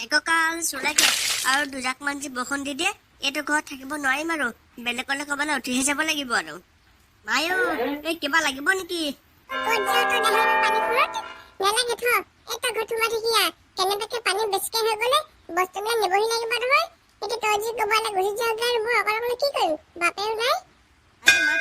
এককাল চলাকে আৰু দুজাকমান যি বৰষুণ দি দিয়ে এইটো ঘৰত থাকিব নোৱাৰিম আৰু বেলেগলৈ ক'বলৈ উঠিহে যাব লাগিব আৰু মায়ো এই কিবা লাগিব নেকি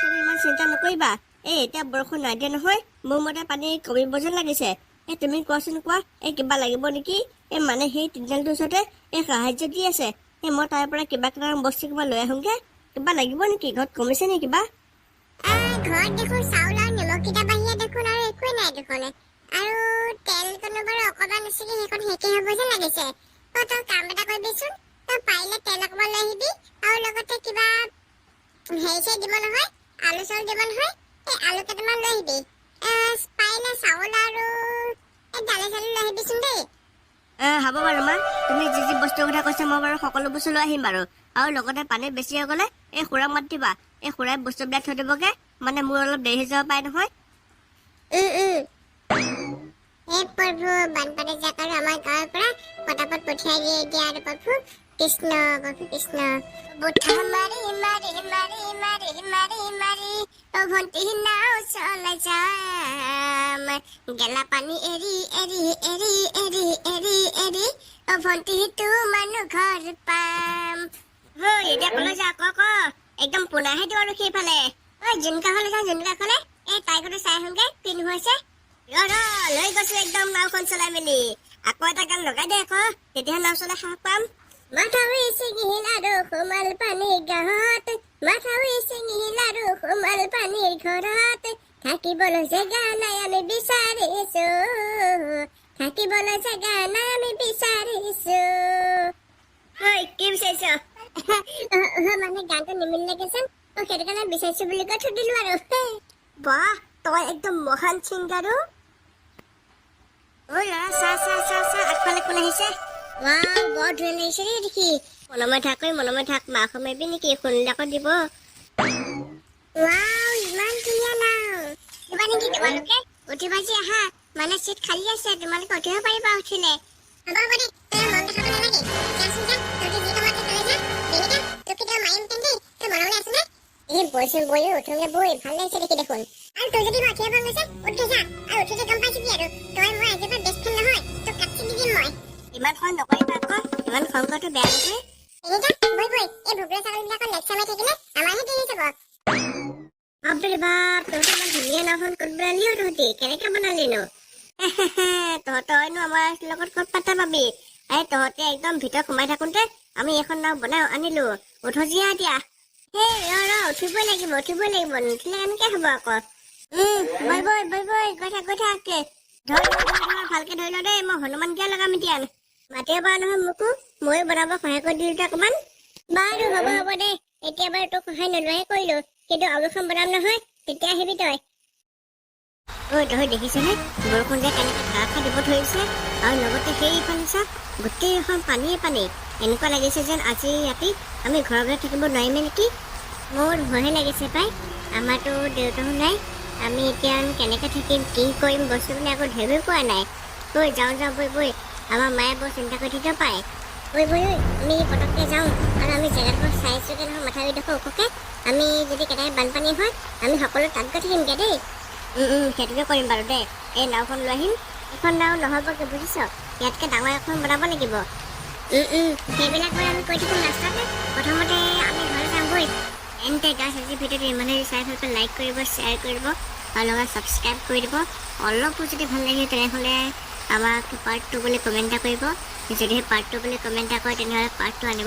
তুমি ইমান চিন্তা নকৰিবা এই এতিয়া বৰষুণ নাই দিয়া নহয় মোৰ মতে পানী কমিব যেন লাগিছে এই তুমি কোৱাচোন কোৱা এই কিবা লাগিব নেকি এই মানে সেই তিনিআলিটোৰ ওচৰতে এই সাহায্য দি আছে এই মই তাৰ পৰা কিবা কেইটামান বস্তু কিবা লৈ আহোঁগে কিবা লাগিব নেকি ঘৰত কমিছে নে কিবা ঘৰত দেখোন চাউল আৰু নিমখ কেইটা বাহিৰে দেখোন আৰু একোৱে নাই দেখোন আৰু তেলকণো বাৰু অকণমান আছিলে সেইখন শেষেই হ'ব যেন লাগিছে তই কাম এটা কৰিবিচোন তই পাৰিলে তেল অকণমান লৈ আহিবি আৰু লগতে কিবা হেৰি চেৰি দিব নহয় আলু চাউল দিব নহয় এই আলু কেইটামান লৈ আহিবি পাৰিলে চাউল আৰু এই দালি চালি লৈ আহিবিচোন দেই হ'ব বাৰু মা তুমি যি যি বস্তুৰ কথা কৈছা মই বাৰু সকলো বস্তু লৈ আহিম বাৰু আৰু লগতে পানী বেছি হৈ গ'লে এই খুৰাক মাত দিবা এই খুৰাই বস্তুবিলাক থৈ দিবগে মানে মোৰ অলপ দেৰি হৈ যাব পাৰে নহয় হে প্ৰভু বানপানী যাক আৰু আমাৰ গাঁৱৰ পৰা পটাপট পঠিয়াই দিয়ে এতিয়া আৰু প্ৰভু কৃষ্ণ বুঠা মাৰি মাৰি মাৰি মাৰি মাৰি মাৰি অ ভণ্টি নাও চলাই যাম গেলা পানী এৰি এৰি এৰি এৰি এৰি এৰি অ ভণ্টি মানুহ ঘৰ পাম এতিয়া কলৈ যা ক একদম পোনাহে দিওঁ আৰু সেইফালে জুনকা হলে যাওঁ জুনকা খলে এই তাইকতো চাই আহোঁগে কিনো হৈছে লৈ গৈছো একদম নাওখন চলাই মেলি আকৌ এটা গান লগাই দে আকৌ তেতিয়াহে নাও চলাই সাহস পাম মাথাউৰি ছিঙিল আৰু সোমাল পানীৰ গাঁৱত মাথাউৰি ছিঙিল আৰু সোমাল পানীৰ ঘৰত থাকিবলৈ জেগা নাই আমি বিচাৰিছো থাকিবলৈ জেগা নাই আমি বিচাৰিছো কি বিচাৰিছ মানে গানটো নিমিল লাগিছিল সেইটো কাৰণে বিচাৰিছো বুলি কৈ থৈ দিলো আৰু বাহ তই একদম মহান ছিংগাৰো ঐ ল'ৰা চা আগফালে কোন আহিছে বৰ ধুনীয়া লাগিছে দেই দেখি মনময় থাক মাক সোমাবি নেকি শুনিলাকত দিব ইমান ধুনীয়া নাও দিবা নেকি তোমালোকে উঠিবা যি আহা মানে চিট খালী আছে তোমালোকে উঠিব পাৰিবা উঠিলে ইমান খং নকৰিবা আকৌ ইমান খং কৰাটো বেয়া নহয় বাপৰে বাপ তহঁতি ইমান ধুনীয়া নাওখন ক'ত বনালি তহঁতি কেনেকে বনালিনো তহঁতইনো আমাৰ লগত ক'ত পাতা পাবি তহঁতে একদম ভিতৰত সোমাই থাকোঁতে আমি এখন নাও বনাই আনিলো উঠজিয়া এতিয়া উঠিবই লাগিব নুঠিলে কেনেকে হ'ব আকৌ গৈ থাক ভালকে ধৰি ল দেই মই হনুমান কিয় লগাম এতিয়া মাতিব পৰা নহয় মোকো ময়ো বনাব সহায় কৰি দিলো অকণমান বাৰু হ'ব দে এতিয়া বাৰু তোক সহায় নোলোৱাহে কৰিলো কিন্তু আলুখন বনাম নহয় তেতিয়া আহিবি তই তই দেখিছনে বৰষুণ যে কেনেকে ধাৰাষাৰ দিব ধৰিছে আৰু লগতে সেইফালে চা গোটেই এখন পানীয়ে পানী এনেকুৱা লাগিছে যেন আজি ৰাতি আমি ঘৰে থাকিব নোৱাৰিমে নেকি মোৰ ভয়হে লাগিছে পাই আমাৰতো দেউতাও নাই আমি এতিয়া কেনেকে থাকিম কি কৰিম বস্তুবিলাক আকৌ ধৰিবই পোৱা নাই যাওঁ বৈ আমাৰ মায়ে বৰ চিন্তা কৰি থাকিব পায় আমি পটককৈ যাওঁ আৰু আমি জেগাডোখৰ চাইছোঁগৈ নহয় মাথাউৰিডোখৰ ওখকৈ আমি যদি কেতিয়াবা বানপানী হয় আমি সকলো তাত গৈ থাকিমগৈ দেই সেইটোকে কৰিম বাৰু দেই এই নাওখন লৈ আহিম এখন নাও নহ'বগৈ বুজিছ ইয়াতকৈ ডাঙৰ এখন বনাব লাগিব সেইবিলাক কৰি আমি কৈ থাকিম ৰাস্তাতে প্ৰথমতে আমি ঘৰলৈ যামগৈ এনতে গাছ আজি ভিডিঅ'টো ইমানে চাই ভাল পাই লাইক কৰিব শ্বেয়াৰ কৰিব আৰু লগত ছাবস্ক্ৰাইব কৰি দিব অলপো যদি ভাল লাগে তেনেহ'লে আমাক পাৰ্ট 2 বুলি কমেণ্ট এটা কৰিব যদিহে পাৰ্ট 2 বুলি কমেণ্ট এটা কৰে তেনেহ'লে পাৰ্ট 2 আনিব